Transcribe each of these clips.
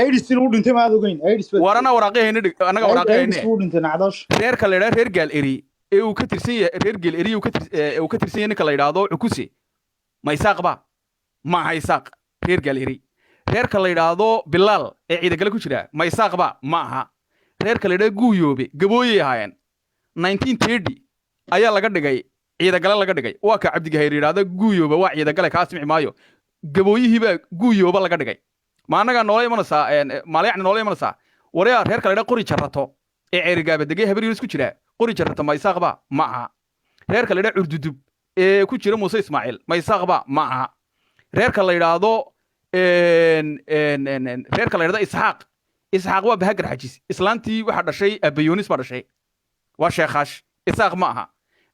ايدس لو دنت ما ادوغين ايدس warana waraaqeeyna anaga waraaqeeyna لو دنت نعداش reerka la yiraahdo reer gaal eri ee uu ka tirsan yahay reer gaal eri uu ka tirsan yahay ninka la yiraahdo cukuse ma isaaq ba ma aha isaaq reer gaal eri reerka la yiraahdo bilaal ee ciidagale ku jira ma isaaq ba ma aha reerka la yiraahdo guuyoobe gabooyay ahaayeen 1930 ayaa laga dhigay ciidagale laga dhigay waa ka cabdiga hayr yiraahdo guuyoobe waa ciidagale ka asmix maayo gabooyihiiba guuyoobe laga dhigay ma anaga noolay manasa maalayacni noolay manasa wariya reerka la yiraahdo qori jarato ee ceerigaaba degay habar yunus ku jira qori jarato ma isaaq ba ma aha reerka la yiraahdo urdudub ee ku jira muuse ismaaciil ma isaaq ba ma aha reerka la yiraahdo reerka la yiraahdo isxaaq waa bahagar xajis islaantii waxa dhashay abayunis ba dhashay waa sheekhash isaaq ma aha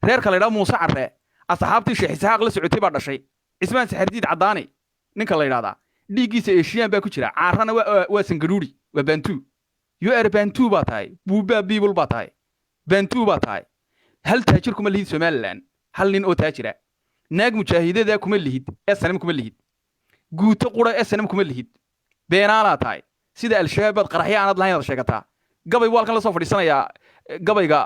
reerka la yiraahdo muuse carre asxaabtii sheekh isxaaq la socotay ba dhashay ismaan saxardiid cadaani ninka la yiraahdo dhiigiisa eeshiyaan baa ku jira caarana waa sangaruuri waa bantu you are bantu baa tahay buuba people baa tahay bantu baa tahay hal taajir kuma lihid Somaliland hal nin oo taajira naag mujaahidada kuma lihid SNM kuma lihid guuto qura SNM kuma lihid beenaala tahay sida al-shabaab qaraxyo aanad lahayn la sheegataa gabay walkan la soo fadhiisanaya gabayga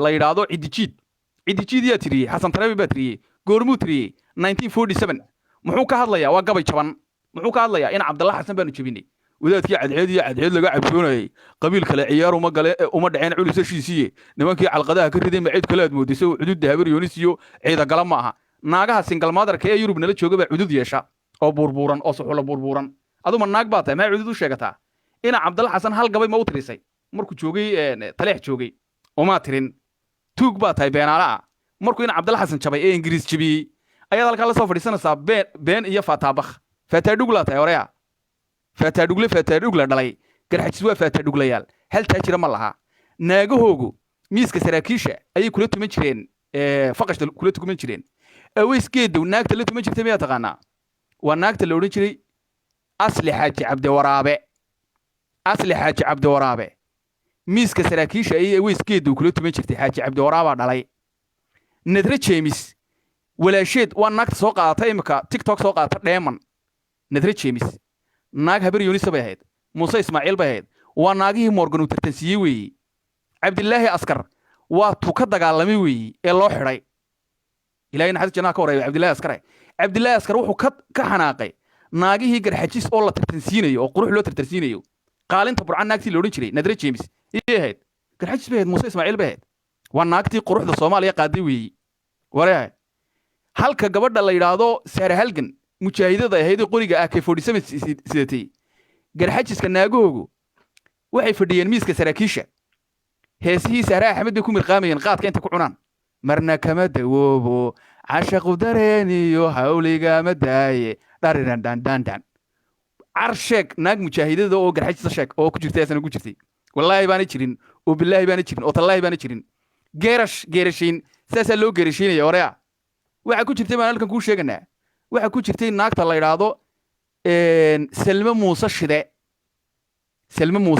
la yiraahdo cidijiid yaa tiriyay xasan tarabi baa tiriyay goormuu tiriyay 1947 muxuu ka hadlayaa waa gabay jaban muxuu ka hadlayaa in Cabdullah Xasan baanu jabinay wadaadkii cadceed laga cabsoonayay qabiil kale ciyaar uma gale uma dhaceen culisashiisiye nimankii calqadaha ka riday macid kale aad moodisay xuduud habar yoonis iyo ciida gala ma aha naagaha single mother-ka ee Yurub nala jooga baa xuduud yeesha oo burburan oo suxula burburan aduma naag baa tahay ma xuduud u sheegataa in Cabdullah Xasan hal gabay ma u tirisay markuu joogay taleex joogay oo ma tirin tuug baa tahay beenaala markuu in Cabdullah Xasan jabay ee Ingiriis jabiyay ayaa halka la soo fadhiisanaysaa been iyo fataabakh fatadug la tahay oraya fatadug la dhalay garxajis waa fataduglayaal hal taajira ma laha naagahoogu miiska saraakiisha ayay kula tuman jireen faqashta kula tuman jireen aweysgeedu naagta la tuman jirtay ma taqaana waa naagta la oran jiray asli xaaji cabdi waraabe miiska saraakiisha ayay aweysgeedu kula tuman jirtay xaaji cabdi waraabe dhalay nadra james walaasheed waa naagta soo qaadatay imika TikTok soo qaadata dheeman nadra james naag habar yoonis bay ahayd muuse ismaaciil bay ahayd waa naagihii morgan uu tartansiiyey weeyey cabdilaahi askar waa tu ka dagaalamay weeyey ee loo xidhay ilaahay naxariis jannaha ka wareeyay cabdilaahi askar wuxuu ka xanaaqay naagihii garxajis oo la tartansiinayo oo qurux loo tartansiinayo qaalinta burcan naagtii la odhan jiray nadra james iyay ahayd garxajis bay ahayd muuse ismaaciil bay ahayd waa naagtii quruxda Soomaaliya qaaday weeyey wareey halka gabadha la yiraahdo Saara Halgan mujaahidada ahayd qoriga AK47 sidatay garxajiska naagoogu waxay fadhiyeen miiska saraakiisha heesihii Saara Axmed bay ku mirqaamayeen qaadka inta ku cunaan marna kama dawoobo cashaqu dareeniyo hawliga madaaye dhariran dan arshek naag mujaahidada oo garxajisa sheek oo ku jirtay asana ku jirtay wallahi baana jirin oo billahi baana jirin oo tallahi baana jirin geerashiin saasa loo geerashiinaya oraya waxa ku jirtay baan halkan ku sheeganaa waxa ku jirtay naagta la yiraahdo Salma Muuse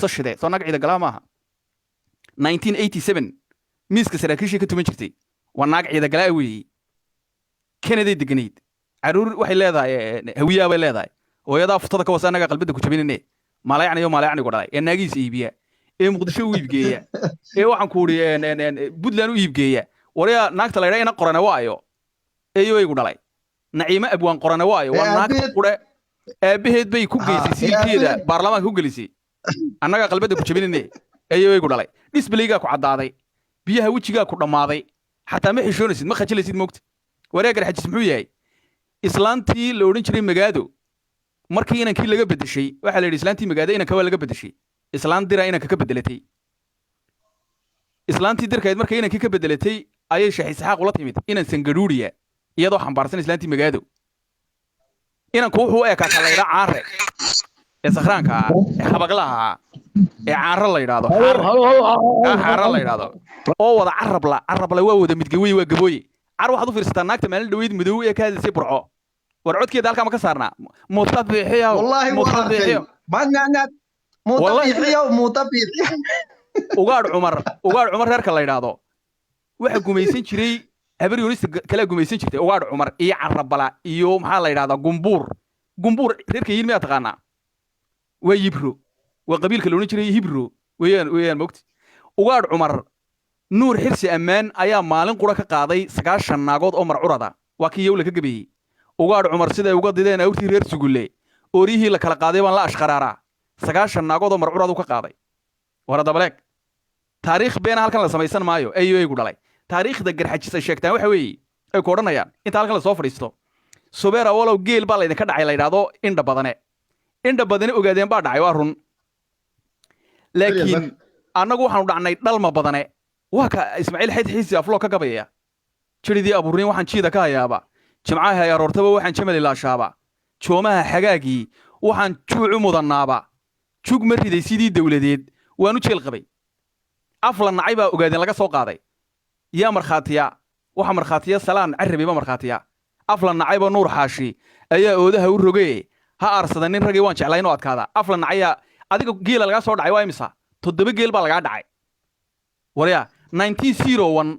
Shide soo naag ciida galaa maaha 1987 miiska saraakiisha ka tuman jirtay waa naag ciida galaa weeyey Kennedy deganayd caruur waxay leedahay hawiyaa bay leedahay hooyada futada ka wasanaga qalbada ku jabinayne maalayacni ku dhalay ee naagiis iibiya ee Muqdisho u iibgeeya ee waxaan ku uri Puntland u iibgeeya wariya naagta la yiraahdo ina qorana waayo eeyo igu dhalay naciima abwaan qorana waayo waa naagta qure aabaheed bay ku geysay silkeeda baarlamaanka ku gelisay annaga qalbada ku jabinayne eeyo igu dhalay disblayga ku cadaaday biyaha wajiga ku dhamaaday xataa ma xishoonaysid ma khajilaysid moogta wareegar xajis muxuu yahay islaantii la oran jiray magaado markii inankii laga bedeshay waxa la yiri islaantii magaado inanka waa laga bedeshay islaan dira inanka ka bedelatay islaantii dirkayd markii inankii ka bedelatay ayay Sheekh Isxaaq ula timid inan sangaruuriya iyadoo xambaarsan islaantii magaado inanku wuxuu eekaa kaleeyda caare ee sakhraanka ee xabaglaha ee caare la yiraahdo oo wada carab la waa wada midgawey waa gabooye car waxaad u fiirsataa naagta maalin dhaweyd madow ee ka hadisay burco war codkeeda halka ma ka saarnaa mutabixiyo wallahi mutabixiyo ugaad cumar reerka la yiraahdo waxa gumaysan jiray habar yoonis kala gumaysan jirtay ugaad cumar iyo carabala iyo maxaa la yiraahdaa gumbuur reerka yiin ma taqaana ويبرو وقبيل كلوني جري يبرو ويان موقت ugaadh cumar nuur xirsi ammaan ayaa maalin qura ka qaaday 9 naagood oo marcurada waa kii yowla ka gabeeyay ugaadh cumar siday uga dideen awrtii reer sugulle oorihii la kala qaaday baan la ashqaraaraa 9 naagood oo marcurada ka qaaday wara dabaleeg taariikh been halkan la samaysan maayo ayuu dhalay taariikhda garxajis ay sheegtaan waxa weeye ay ku odhanayaan inta halkan la soo fadhiisto subeera walow geel baa la idinka dhacay la yiraahdo indha badane ogaadeen baa dhacay waa run laakiin annagu waxaanu dhacnay dhalma badane waa ka ismaaciil xayd xiisi afloo ka gabayaya jiridii abuurin waxaan jiida ka hayaaba jimcaha ay aroortaba waxaan jamali laashaaba joomaha xagaagii waxaan juucu mudanaaba jug ma riday sidii dawladeed waanu jeel qabay afla nacay baa ogaadeen laga soo qaaday yaa markhaatiya waxa markhaatiya salaan carabi ba markhaatiya afla nacay ba nuur xaashi ayaa oodaha u rogay ha arsada nin ragii waan jeclay inuu adkaada afla nacay adiga geel laga soo dhacay waa imisa 7 geel baa laga dhacay wariya 1901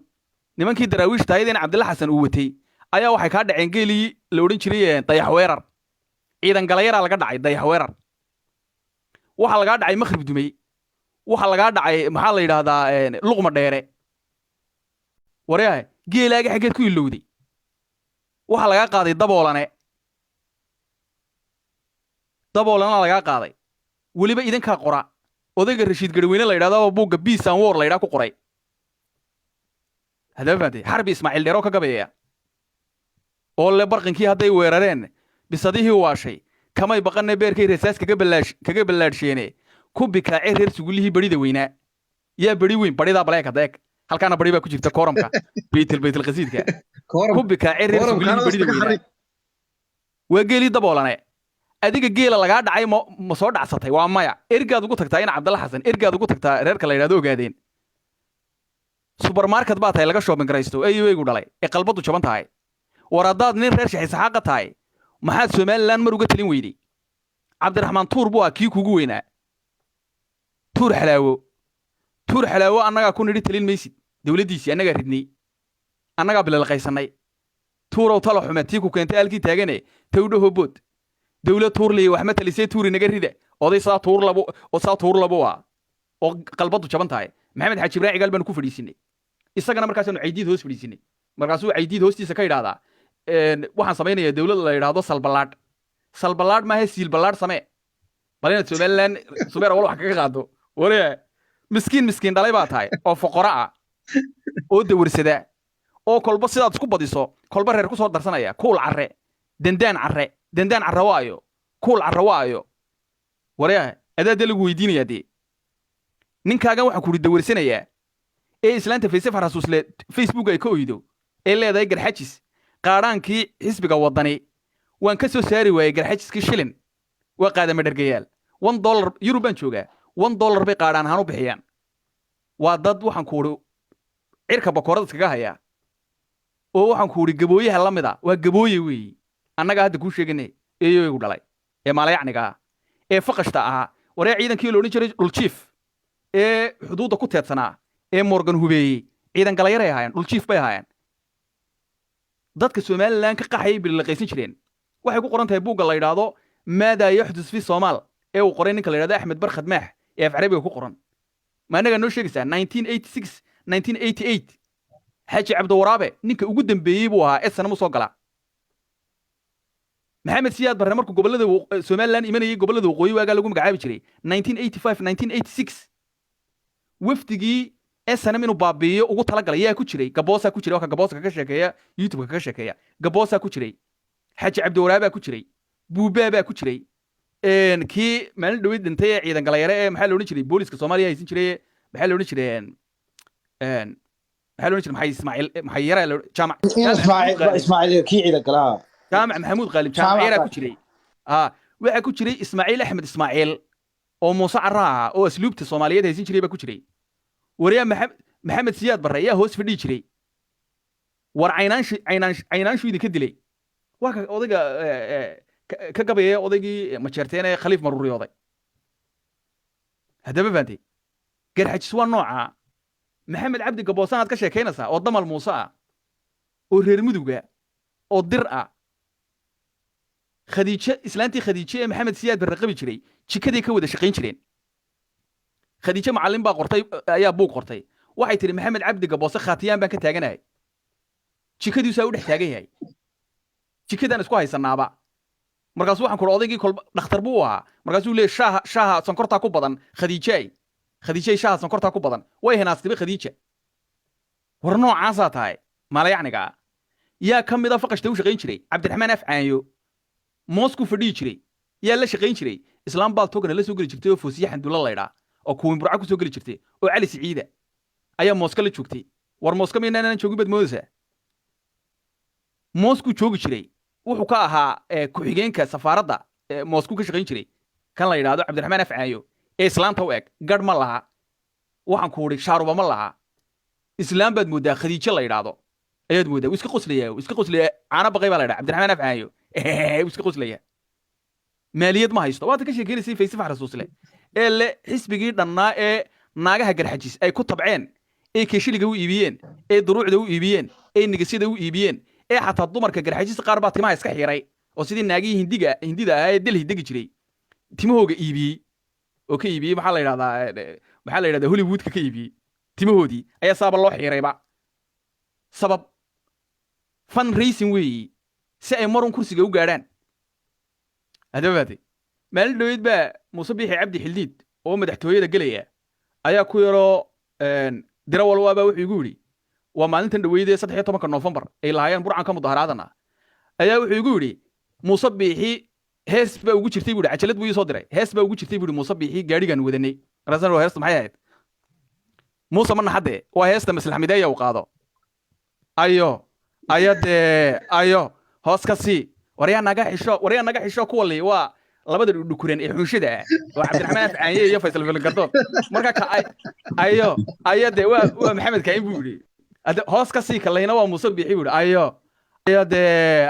nimankii daraawiish taayadeen Cabdilla Xasan uu watay ayaa waxay ka dhaceen geelii la oran jiray dayax weerar ciidan galayara laga dhacay dayax weerar waxa laga dhacay Maghrib Dumay waxa laga dhacay maxaa la yiraahdaa luqma dheere wariya geelaaga xageed ku ilowday waxa laga qaaday daboolana laga qaaday waliba idinka qora odayga Rashiid Garweyne la yiraahdo buugga Peace and War la yiraahdo ku qoray hadafadi harbi Ismaaciil Dheero ka gabeeya oo le barqinkii haday weerareen bisadihii waashay kamay baqanay beerkay rasaas kaga ballaadhsheene ku bikaacay reer sugulihii barida weynaa yaa bari weyn barida baleeka deeg halkaana bari baa ku jirta kooramka baytil qasiidka ku bikaacay reer sugulihii barida weynaa waa geeli daboolane adiga geela laga dhacay ma soo dhacsatay waa maya ergaad ugu tagtaa in Cabdalla Xasan ergaad ugu tagtaa reerka la yiraahdo ogaadeen supermarket baa tahay laga shopping garaysto ayuu dhalay ee qalbadu jaban tahay waradaad nin reer Sheekh Isxaaq tahay maxaad Soomaaliland mar uga talin weyday Cabdiraxmaan Tuur buu kii kugu weynaa Tuur xalaawo annaga ku nidhi talin maysid dawladiisii annaga ridnay annaga bilal qaysanay Tuurow talo xumatii ku keentay alkii taagane tawdho bood dawlad tuurley wax ma talisay tuuri naga rida oday saa tuur labo oo qalbadu jaban tahay maxamed xaaji ibraahim galban ku fadhiisinay isagana markaas aanu caydiid hoos fadhiisinay markaas uu caydiid hoostiisa ka yiraahdaa waxaan sameeynaa dawlad la yiraahdo salbalaad ma haysiil balaad samee balina Somaliland subeer wal wax kaga qaado wariya miskiin dhalay baa tahay oo fuqara ah oo dawarsada oo kolba sidaad isku badiso kolba reer ku soo darsanaya kuul carre dendaan carrawaayo kuul carrawaayo wariya adaada lagu weydiinaya dee ninkaagan waxa ku dawarsanayaa ee islaanta Facebook ay ka oydo ee leedahay garxajis qaaraankii xisbiga wadani waan ka soo saari waayay garxajiskii shilin waa qaadama dhargayaal $1 euro baan joogaa $1 bay qaadaan ahaan u bixiyaan waa dad waxaan ku uri cirka bakoorada iskaga hayaa oo waxaan ku uri gabooyaha la mid ah waa gabooye weeye annaga hadda ku sheeganay eeyo dhalay ee maalayacniga ee faqashta ah waree ciidankii loo jiray dhul chief ee xuduudda ku teedsanaa ee Morgan hubeeyay ciidan galayar ay ahaayeen dhul chief bay ahaayeen dadka Somaliland ka qaxay bil la qaysan jireen waxay ku qoran tahay buugga la yiraahdo maada yahdus fi Soomaal ee uu qoray ninka la yiraahdo Axmed Barkhad Maax ee af Carabiga ku qoran ma anaga noo sheegaysaa 1986 1988 Xaaji Cabdi Waraabe ninka ugu dambeeyay buu ahaa ee sanamo soo gala maxamed siyaad barre markuu gobolada Somaliland imanayay gobolada waqooyi waaga lagu magacaabi jiray 1985 1986 wafdigii SNM inuu baabiyo ugu tala galay yaa ku jiray gaboosa ku jiray oo ka gaboosa ka sheekeeya YouTube ka sheekeeya gaboosa ku jiray Xaaji Cabdi Waraabe ku jiray buubaa ku jiray kii maalin dhaweyd dhintay ciidan galayare ee maxaa la oran jiray booliska Soomaaliya haysan jiray maxaa la oran jiray maxay Ismaaciil yara jaamac Ismaaciil kii ciidan galaha jaamac Maxamuud Qaalib jaamac yara ku jiray waxa ku jiray Ismaaciil Axmed Ismaaciil oo Muuse Carraa oo asluubta Soomaaliyeed haysan jiray ba ku jiray wariya maxamed siyaad barre ayaa hoos fadhii jiray war caynaanshu idinka dilay waa ka odayga ka gabeeya odaygii majeerteen ee khaliif maruriyooday haddaba faantay garxajis waa nooca maxamed cabdi gaboosanaad ka sheekaynaysaa oo damal muuse ah oo reer muduga oo dir ah khadiija islaantii khadiija ee maxamed siyaad barraqabi jiray jikaday ka wada shaqayn jireen khadiija macallin baa qortay ayaa buug qortay waxay tiri maxamed cabdi gaboose khaatiyaan baan ka taaganahay jikadiisu u dhex taagan yahay jikadan isku haysanaaba markaas waxaan ku odaygii kolba dhakhtar buu ahaa markaasuu leeyahay shaaha sonkorta ku badan khadiijay shaaha sonkorta ku badan way hinaastay khadiija war noocaasa tahay maalayacniga yaa ka mid ah faqashta u shaqayn jiray cabdiraxmaan afcaanyo moosku fadhiyi jiray yaa la shaqayn jiray islaam baal togana la soo geli jirtay oo foosiye xandulla laydhaa oo kuwin burca ku soo geli jirtay oo cali siciida ayaa mooska la joogtay war mooska maynaan joogin bad moodaysaa moosku joogi jiray wuxuu ka ahaa ku-xigeenka safaaradda moosku ka shaqayn jiray kan la yidhaahdo cabdiraxmaan afcaayo ee islaamta u eg garh ma laha waxaan ku udhi shaaruba ma laha islaam baad mooddaa khadiijo la yidhaahdo ayaad mooddaa iska qoslaya caana baqay baa la yidhaha cabdiraxmaan afcaayo iska qoslaya maaliyad ma haysto waad ka sheekeynaysay faysifax rasuusle ee le xisbigii dhannaa ee naagaha garxajis ay ku tabceen ee keeshiliga u iibiyeen ee duruucda u iibiyeen ee nigisyada u iibiyeen ee xataa dumarka garxajis qaar baa timaha iska xiray oo sidii naagihii hindida ahaa ee delhi degi jiray timahooga iibiyey oo ka iibiyey maxaa la yidhahdaa hollywoodka ka iibiyey timahoodii ayaa saaba loo xirayba sabab fan racing weeyi si ay marun kursiga u gaadhaan hadaba maalin dhaweyd baa muuse biixi cabdi xildiid oo madaxtooyada gelaya ayaa ku yaroo dirawal waabaa wuxuu igu yidhi waa maalintan dhaweydee 13 Noofembar ay lahaayeen burcanka mudaharaadana ayaa wuxuu igu yidhi muuse biixi hees baa ugu jirtay buu cajalad buu soo diray hees baa ugu jirtay buu muuse biixi gaadhigan wadanay rasan waa hees maxay ahayd muuse ma naxade waa heesta maslaxmideeya uu qaado ayo hoos ka sii waryaa naga xisho kuwa li waa labada dhukuran ee xunshida waa cabdiraxmaan afcaanye iyo faysal filgardoon marka ka ayo de waa maxamed kain buu yidhi hoos ka sii kalayna waa muuse biixi buu yidhi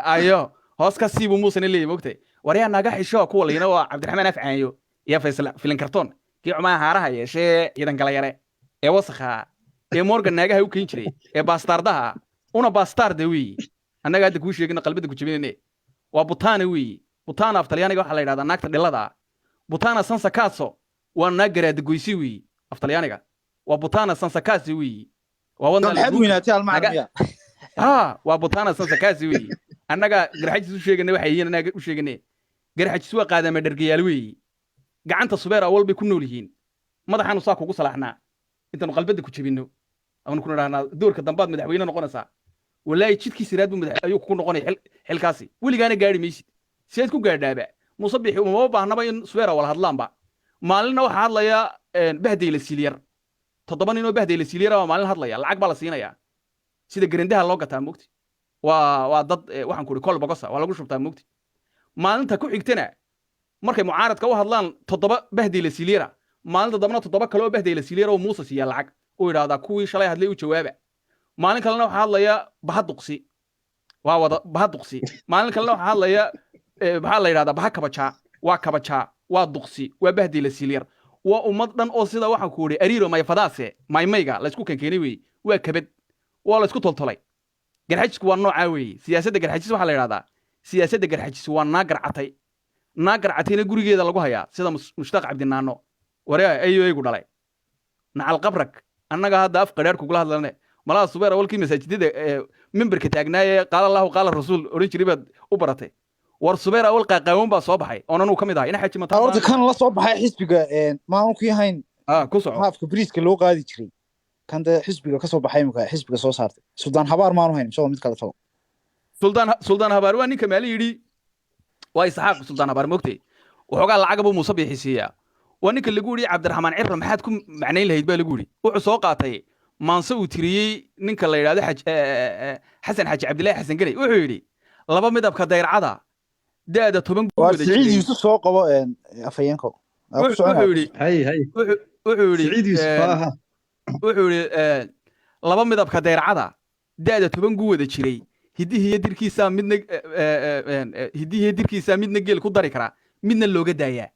ayo hoos ka sii buu muusena leeyahy mogtay waryaa naga xisho kuwa layna waa cabdiraxmaan afcaanyo iyo faysal filinkartoon kii cumaha haaraha yeeshee ciidan gala yare ee wasakha ee morgan naagaha u keyn jiray ee baastardaha una baastarda weeyi annaga hadda kuu sheegina qalbada ku jabinayne waa butaana weeyi butaana af talyaaniga waxaa la yidhahdaa naagta dhilada butaana sansakaso waa naag garaada goysi weeyi af talyaaniga waa butaana sansakasi weeyi waa wanda maxaad weynaatay almacamiya waa butaana sansakasi weeyi annaga garxajis u sheegana waxay yihiin annaga u sheegane garxajis waa qaadama dhargayaal weeyi gacanta subeer awal bay ku nool yihiin madaxaanu saa kugu salaaxnaa intaanu qalbada ku jabino aanu ku nidhahnaa doorka dambaad madaxweyne noqonaysaa walaahi jidkiisa raad buu ayuu ku noqonay xilkaasi weligaana gaari maysid sidaad ku gaadhaaba muuse biixi uma baahnaba in subeera wala hadlaanba maalinna waxaa hadlaya bahdayla siiliyar 7 nin oo bahdayla siiliyar waa maalin hadlaya lacag baa la siinayaa sida garandaha loo gataa mogti waa dad waxaan ku iri kol bogosa waa lagu shubtaa mogti maalinta ku xigtana markay mucaaradka u hadlaan 7 bahdayla siiliyara maalinta dambana 7 kale oo bahdayla siiliyara oo muuse siiya lacag oo yiraahdaa kuwii shalay hadlay u jawaaba maalin kalena waxaa hadlaya bahaduqsi waa wada bahaduqsi maalin kalena waxaa hadlaya maxaa la yidhahdaa baha kabajaa waa duqsi waa bahdayla siiliyar waa ummad dhan oo sida waxaan ku idhi ariiro mayfadaase maymayga laysku kankeenay weeye waa kabad waa laysku toltolay garxajisku waa noocaa weeye siyaasadda garxajis waxaa la yidhahdaa siyaasadda garxajis waa naagarcatayna gurigeeda lagu hayaa sida mushtaq cabdinaano waree aygu dhalay nacal qabrag annaga hadda af qadhaar kugula hadlane malaha subeer awalkii masaajidada mimbarka taagnaaye qaala allahu qaala rasuul oran jiray baad u baratay war subeer awal qaaqaawan baa soo baxay oonanuu ka mid ahay ina xaji mataa horta kan la soo baxay xisbiga maanu ku yahayn ku soco haafka bariiska loo qaadi jiray kan de xisbiga ka soo baxay imika xisbiga soo saartay suldaan habaar maanu hayn soo mid kale tago suldaan habaar waa ninka maali yidhi waa isxaaq suldaan habaar moogtay waxoogaa lacag buu muuse biixi siiyaa waa ninka lagu yidhi cabdiraxmaan cirra maxaad ku macnayn lahayd baa lagu yidhi wuxuu soo qaatay maanse uu tiriyey ninka la yidhahdo xasan xaaji cabdilaahi xasan geley wuxuu yidhi laba midabka dayrcada da'da 10 waa siciid yuusuf soo qabo afayeenko wuxuu yidhi laba midabka dayrcada da'da 10 gu wada jiray hidihiyo dirkiisa midna geel ku dari karaa midna looga daayaa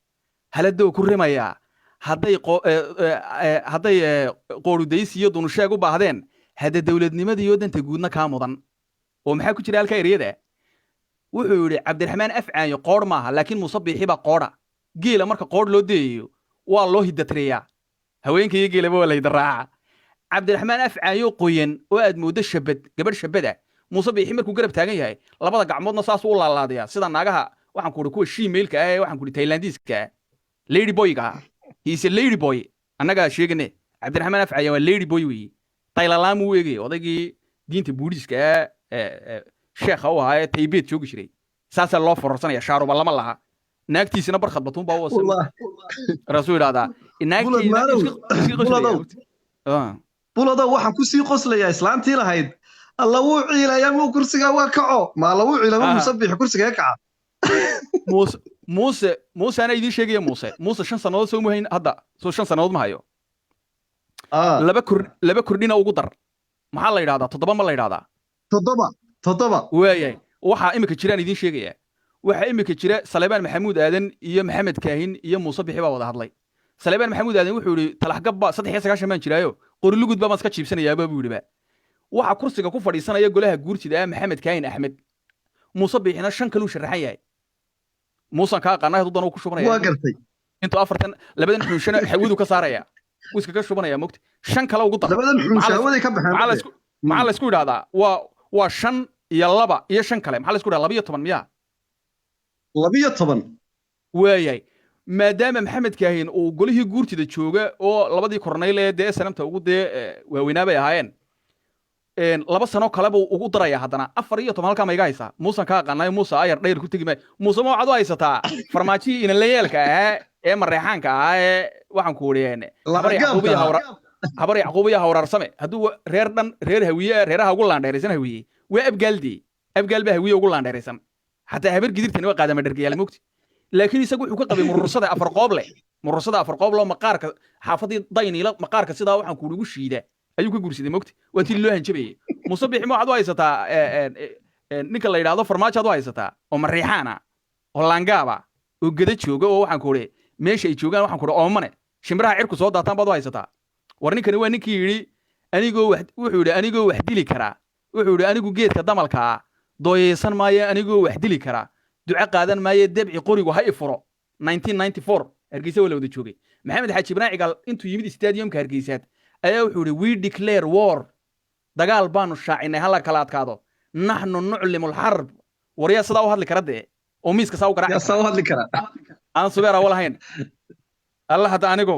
haladoo ku rimayaa hadday qoorudaysi iyo dunusheeg u baahdeen hadda dowladnimada iyo danta guudna kaa mudan oo maxaa ku jira halka eriyada wuxuu yidhi cabdiraxmaan afcaayo qoodh maaha laakiin muuse biixi baa qoodha geela marka qoodh loo deeyayo waa loo hidatiriyaa haweenka iyo geelaba waa la hidaraaca cabdiraxmaan afcaayo qoyan oo aad mooddo shabad gabadh shabada muuse biixi markuu garab taagan yahay labada gacmoodna saasuu u laalaadayaa sida naagaha waxaan ku idhi kuwa shiimailka ah ee waxaan ku idhi tailandiiska ah lady boyga ah hiise lady boy annagaa sheegane cabdiraxmaan afcaayo waa lady boy weeye taylalaamuu u eegaya odaygii diinta buudhiska ah sheekha u ahaa ee taybeed joogi jiray saasaa loo fororsanaya shaaruba lama laha naagtiisina barkhad batuun baa u wasan rasuu yidhahdaa buladow waxaan kusii qoslayaa islaantii lahayd alla wuu ciilaya muu kursiga waa kaco maa lawuu ciilama musabixi kursiga kaca muuse anaa idiin sheegaya muuse 5 sannadood soo muhayn hadda soo 5 sannadood ma hayo laba kordhina ugu dar maxaa la yidhahdaa 7 ma la yidhahdaa 7 waayay waxaa imika jiraan idiin sheegayaa waxaa imika jira Salebaan Maxamuud Aadan iyo Maxamed Kaahin iyo Muuse Bixi baa wada hadlay Salebaan Maxamuud Aadan wuxuu yiri talaxgabba 3 maan jiraayo qorilugud baa iska jiibsanayaa buu yiri waxa kursiga ku fadhiisanaya golaha guurtida Maxamed Kaahin Axmed Muuse Bixina 5 kaluu sharaxan yahay Muuse ka aqaanay dad ku shubanaya waa gartay inta 4 labadan xunshan xawadu ka saaraya wiska ka shubanaya mogti 5 kale ugu dar labadan xunshaawada ka baxeen maxaa la isku yiraahdaa waa 5 iyo 2 iyo 5 kale maxaa la isku yiraahdaa 12 miya 12 waayay maadaama Maxamed Kaahin uu golihii guurtida jooga oo labadii korneyl ee DSNMta ugu waaweynaa bay ahaayeen 2 sano kale buu ugu daraya haddana 4 iyo 10 halka ma iga haysa Muuse ka aqaanay Muuse ayar dheer ku tagi ma Muuse ma wacdo haysataa farmaaji in la yeelka ee mareexaanka ee waxaan ku wariyeen habar Yacquubiya hawrarsame haduu reer dhan reer hawiye reeraha ugu laandheeraysan hawiye waa abgaal baa hawiye ugu laandheeraysan حتى هبر قدرتني وقاعد ما درجي على مكتي لكن يسقط حكوا قبل مرصدة أفر قابله مقارك حافظي ضيني لا مقارك سدا وحن كوري وش يده أيوك يقول سيدي مكتي وتي له هنشبيه مصبح ما عدوا يستا نيكلا يرادا فرماش عدوا يستا ومريحانا هولانجابا وقدت شوجا وحن كوري ماشي شوجا وحن كوري أمانة شمرها عركو صوت داتان بدوا يستا ورني كانوا نيكي يري أنا جو واحد وحده أنا جو واحد لي كرا وحده أنا جو جيت كدمال كا doyeysan maayo anigoo wax dili kara duco qaadan maayo dabci qorigu ha ifuro 1994 Hargeysa wala wada joogay Maxamed Xaaji Ibrahim Cigal intuu yimid stadiumka Hargeysa ayaa wuxuu yiri we declare war dagaal baanu shaacinay hala kala adkaado nahnu nu'limu al-harb wariya sida u hadli karade oo miiska saa u garaac yaa saa u hadli kara aan subeera walahayn Allah hada anigo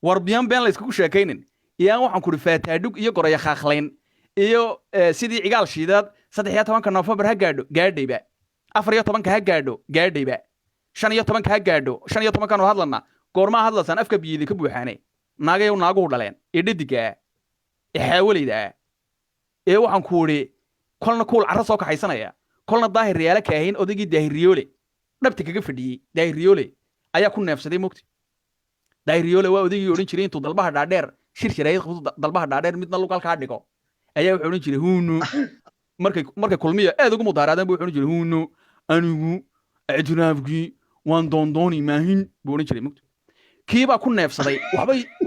warbiyan been la isku sheekaynin iyaan waxaan ku rifaataadug iyo qoraya khaakhleyn iyo sidii Cigal shiidad 13 November ha gaadhayba 14 ha gaadhayba 15 ha gaadho 15 kan hadlana goorma hadlasan afka biyidi ka buuxaanay naagay naagu dhaleen idhidiga xawalida waxaan ku wari kolna kuul carra soo kaxaysanaya kolna daahir riyaala ka ahayn odagii daahir riyoole dhabta kaga fadhiyay daahir riyoole ayaa ku neefsaday mugti daahir riyoole waa odagii oran jiray intuu dalbaha dhaadheer shirshirey dalbaha dhaadheer midna lugal ka dhigo ayaa wuxuu oran jiray huunu markay kulmiya aad ugu mudaaraadaan buu oran jiray huunu anigu ajnaabki waan doondooni maahin buu oran jiray mugti kiiba ku neefsaday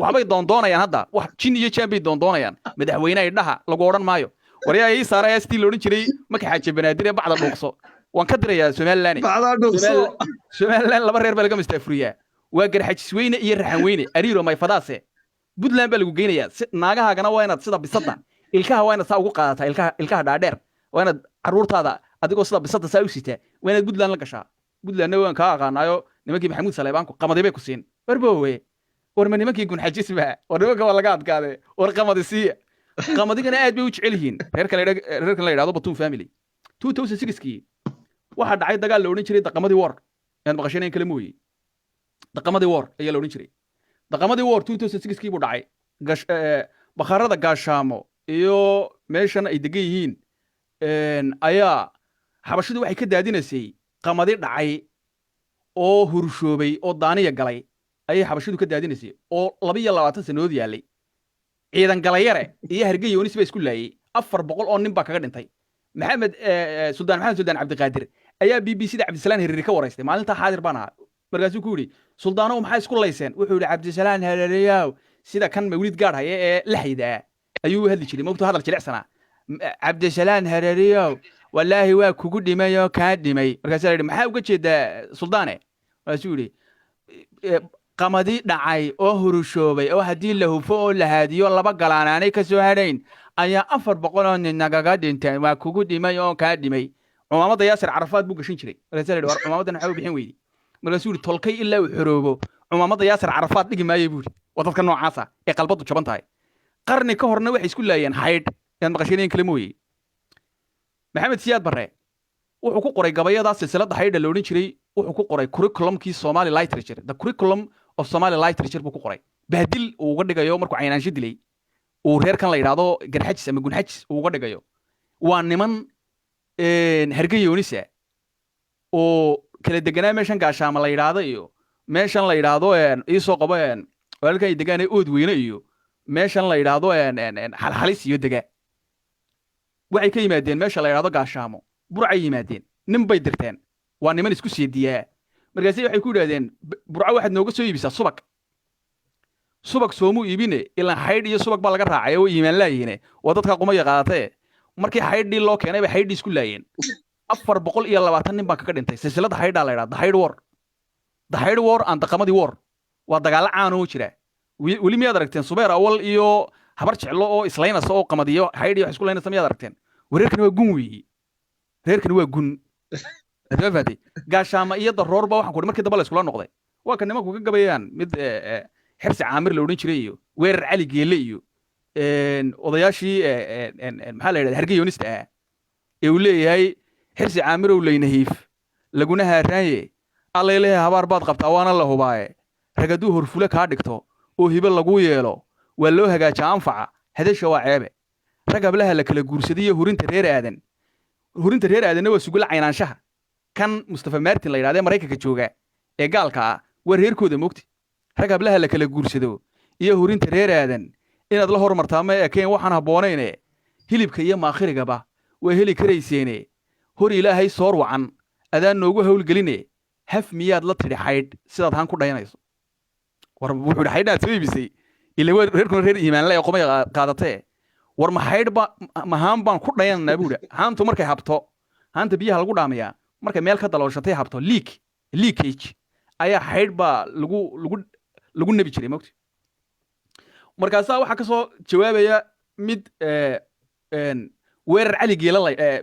waxbay doondoonayaan hadda wax jin iyo jaan bay doondoonayaan madaxweynaha idhaha lagu oran maayo wariyaa ay saaraya sidii la oran jiray markay xaaje banaadir bacda dhuuqso waan ka dirayaa Somaliland laba reer baa laga mustafuriyaa waa garxajis weyne iyo raxan weyne ariiro may fadaase Puntland baa lagu geynayaa naagahaagana waa inaad sida bisada ilkaha waa inaad saa ugu qaadataa ilkaha dhaadheer waa inaad caruurtaada adigoo sida bisada saa u sitaa waa inaad Puntland la gashaa Puntland waan ka aqaanayo nimankii Maxamuud Saleebaan ku qamaday bay ku siin warbowe warma nimankii gunxajis baa warnimanka waa laga adkaaday war qamadisiya qamadigana aad bay u jecel yihiin reerka la yiraahdo Batuun family 2006kii waxa dhacay dagaal la oran jiray daqamadii war aan maqashanayn kala mooyay daqamadii war ayaa la oran jiray daqamadii war 2006kii buu dhacay bakharada gaashaamo iyo meeshan ay degan yihiin ayaa xabashidu waxay ka daadinaysay qamadi dhacay oo hurshoobay oo daaniya galay ayay xabashidu ka daadinaysay oo 22 sanadood yaalay ciidan galayare iyo hargey yoonis bay isku laayay 400 oo nin baa kaga dhintay maxamed Suldaan Cabdiqaadir ayaa BBC-da Cabdisalaan Hiriiri ka wareystay maalinta xaadir baan ahaa markaasuu ku yiri suldaano maxay isku layseen wuxuu yiri Cabdisalaan Hiriiriyow sida kan mawlid gaar haya ee la xaydaa ayuu hadli jiray moogto hadal jilicsanaa Cabdisalaan Hiriiriyow wallaahi waa kugu dhimay oo kaa dhimay markaasaa la yidhi maxaa uga jeedaa suldaane markaasuu yidhi qamadi dhacay oo hurushoobay oo haddii la hufo oo la haadiyo laba galaanaanay ka soo hadhayn ayaa 400 oo nin nagaga dhinteen waa kugu dhimay oo kaa dhimay cumaamada yaasir carafaad buu gashin jiray markaasaa la yidhi war cumaamadan maxaa u bixin weydi markaasuu yidhi tolkay ilaa uu xoroobo cumaamada yaasir carafaad dhigi maayay buu yidhi waa dadka noocaasa ee qalbadu jaban tahay qarni ka horna waxay isku laayeen xaydh inaad maqasheen kale mooyey maxamed siyaad barre wuxuu ku qoray gabayadaas silsiladda xaydha la odhan jiray wuxuu ku qoray curriculumkii Somali literature the curriculum of Somali literature buu ku qoray bahdil uu uga dhigayo markuu caynaansho dilay uu reerkan la yidhaahdo garxajis ama gunxajis uu uga dhigayo waa niman hergayoonisa oo kala deganaa meeshan gaashaama la yidhaahdo iyo meeshan la yidhaahdo iisoo qabo walaalkan ay degaan ood weyne iyo meeshan la yidhaahdo xalxalis iyo dega waxay ka yimaadeen meesha la yidhaahdo gaashaamo burcay yimaadeen nin bay dirteen waa niman isku seediyaa markaasay waxay ku yidhaahdeen burco waxaad nooga soo iibisaa subag soomuu iibine ilaa xaydh iyo subag baa laga raacay oo iimaan laayihiine waa dadka qumaya qaadatee markii xaydhii loo keenay bay xaydhii isku laayeen 420 nin baa kaga dhintay silsiladda xaydhaa la yidhahdo the xaydh war and daqamadii war waa dagaalo caan oo jira weli miyaad aragteen subeer awal iyo habar jeclo oo islaynaysa oo qamadiyo xaydh iyo wax isku laynaysa miyaad aragteen wareerkani waa gun weeyi reerkani waa gun adafadi gaashaama iyo daroorba waxaan ku markii dambe la iskula noqday waa kan nimanku ka gabayaan mid xirsi caamir la odhan jiray iyo weerar cali geelle iyo odayaashii maxaa la yidhahda hargeyoonista ah ee uu leeyahay xirsi caamirow laynahiif laguna haaraaye allailehe habaar baad qabtaa waana la hubaaye rag hadduu horfule kaa dhigto oo hibe laguu yeelo waa loo hagaajaa anfaca hadasha waa ceebe rag hablaha la kala guursadiyo hurinta reer aadanna waa sugula caynaanshaha kan mustafa martin la yidhahdee maraykanka jooga ee gaalka ah waa reerkooda mogti rag hablaha la kala guursado iyo hurinta reer aadan inaad la hormartaa ma ekeen waxaan habboonayne hilibka iyo maakhirigaba waa heli karayseene hor ilaahay soor wacan adaan noogu howlgeline haf miyaad la tidhi xaydh sidaad haan ku dhayanayso war wuxuu yidhi xaydhaad soo iibisay ila reerkuna reer iimaanle ee qomay qaadatee war ma xaydh ma haan baan ku dhayananaa buu yidhi haantu markay habto haanta biyaha lagu dhaamayaa markay meel ka dalooshatay habto leakage ayaa xaydh baa lagu nebi jiray mogti markaasaa waxaa ka soo jawaabaya mid weerar cali geela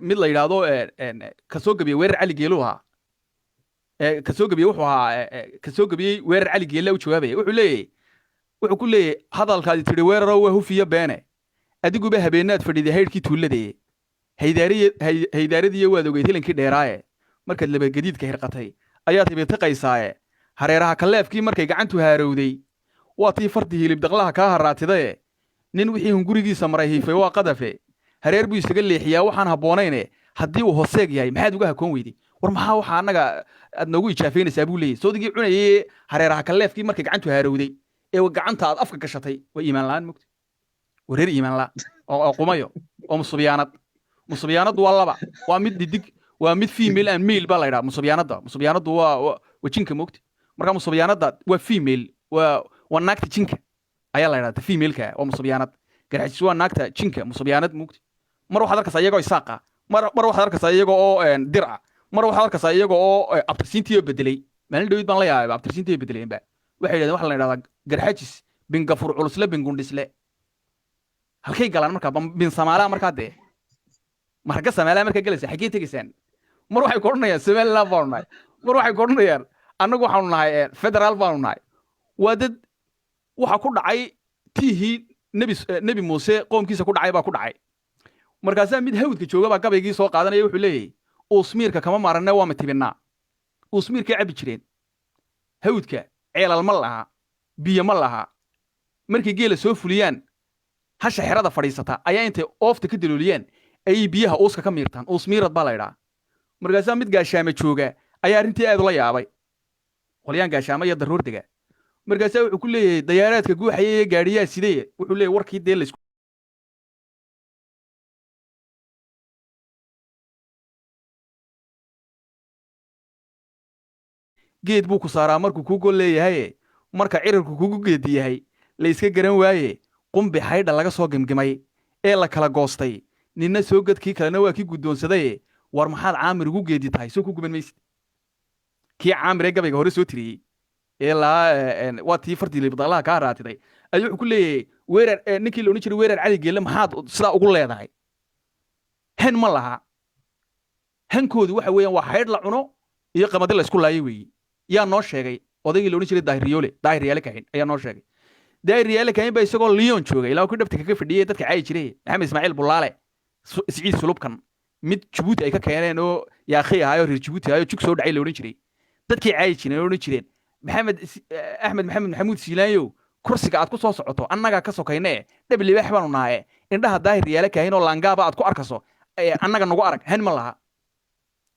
mid la yidhaahdo kasoo gabiye weerar cali geelu ahaa kasoo gabiye wuxuu ahaa kasoo gabiyey weerar cali geela u jawaabaya wuxuu ku leeyahay hadalkaadi tidhi weeraro waa hufiyo beene adiguba habeenaad fadhiday haydhkii tuuladee haydaaradii waad ogeyd helankii dheeraaye markaad labagadiidka hirqatay ayaad hibitiqaysaaye hareeraha kaleefkii markay gacantu haarowday waa tii fartii hilib daqlaha kaa haraatidaye nin wixii hungurigiisa maray hiifay waa qadafe hareer buu isaga leexiyaa waxaan habboonayne haddii uu hooseeg yahay maxaad uga hakoon weyday war maxaa waxa annaga aad noogu ijaafaynaysaa buu leeyahy soodigii cunayay hareeraha kaleefkii markay gacantu haarowday ee gacanta aad afka gashatay waa iimaan la'aan mogta wareer iimaan la oo qumayo oo musubyaanadu waa laba waa mid didig waa mid female and male baa la yidhaha musubyaanadu waa jinka mogta marka musubyaanada waa female waa naagta jinka ayaa la yidhahda femaleka waa musubyaanad garxajis waa naagta jinka musubyaanad mogta mar waxaad arkaysaa iyagoo isaaqa mar waxaad arkaysaa iyagoo oo dirca mar waxaad arkaysaa iyagoo oo abtirsiintiioo bedelay maalin dhawid baan la yaabay abtirsiintii bedeleenba waxay yidhahdeen waxa la yidhahdaa garxajis bin gafur culusle bin gundhisle halkay galaan markaa bin samaalaha markaa dee marka samaalaha markaa galaysa xaggee tegaysaan mar waxay ku odhanayaan somaliland baanu nahay mar waxay ku odhanayaan annagu waxaanu nahay federaal baanu nahay waa dad waxa ku dhacay tiihii nebi muuse qoomkiisa ku dhacay baa ku dhacay markaasaa mid hawdka jooga baa gabaygii soo qaadanaya wuxuu leeyahay uusmiirka kama maaranne waa matibinnaa uusmiirkay cabbi jireen hawdka ceelal ma laha biyo ma laha markay geela soo fuliyaan hasha xerada fadhiisata ayaa intay oofta ka dalooliyaan ayay biyaha uuska ka miirtaan uusmiirad baa la ydhaa markaasaa mid gaashaame jooga ayaa arrintii aad ula yaabay qolyaan gaashaama iyo daroor dega markaasaa wuxuu ku leeyahay dayaaraadka guuxaya ee gaadhiyaa sidee wuxuu leeyahay warkii dee laysku geed buu ku saaraa markuu kuu gol leeyahaye marka cirirku kugu geedi yahay la iska garan waaye qumbi xaydha laga soo gemgemay ee la kala goostay ninna soo gadkii kalena waa kii guddoonsadaye war maxaad caamir ugu geedi tahay soo ku guban maysid kii caamire gabayga hore soo tiriyey ee laa waa tii fartii libdalaha ka raatiday ayuu wuxuu ku leeyahay weerar ninkii la odhan jiray weerar cali geelle maxaad sidaa ugu leedahay hen ma laha hankoodu waxa weeyaan waa haydh la cuno iyo qamadi la isku laayo weeye yaa noo sheegay odaygii la odhan jiray daahir riyaale kahin ayaa noo sheegay daahir riyaale kahin baa isagoo Lyon joogay ilaa ku dhabta kaga fadhiyay dadka caayi jiray maxamed ismaaciil bulaale siciid sulubkan mid Djibouti ay ka keeneen oo yaakhi ahayo reer Djibouti ahayo jug soo dhacay la odhan jiray dadkii caayi jiray odhan jireen axmed maxamed maxamuud siilaanyo kursiga aad ku soo socoto annaga ka sokayne dhabli wax baanu nahay indhaha daahir riyaale kahin oo laangaaba aad ku arkaso annaga nagu arag hen ma laha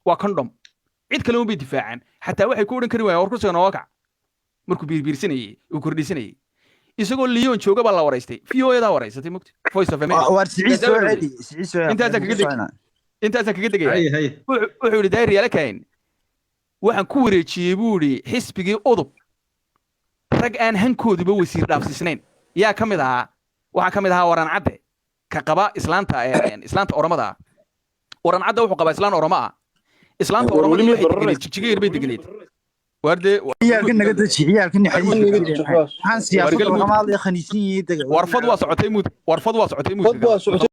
waa condom cid kale uma difaacan xataa waxay ku oran kari waayeen war kursiga noo kac markuu biirbiirsanayay uu kordhisanayay isagoo Lyon jooga baa la wareystay VO-da wareysatay mugti Voice of America war siciid soo intaas kaga degay wuxuu yiri daahir riyaale kahin waxaan ku wareejiyay buu yiri xisbigii udub rag aan hankooduba wasiir dhaafsisnayn yaa ka mid ahaa waxa ka mid ahaa waran cadde ka qaba islaanta oromada waran cadde wuxuu qaba islaan oroma ah islaanta oromada waxay deganeed jijigeer bay deganeed warde ciyaalka naga daji ciyaalka xadiis waxaan siyaasada kama hadlay khaniisiin warfad waa socotay muud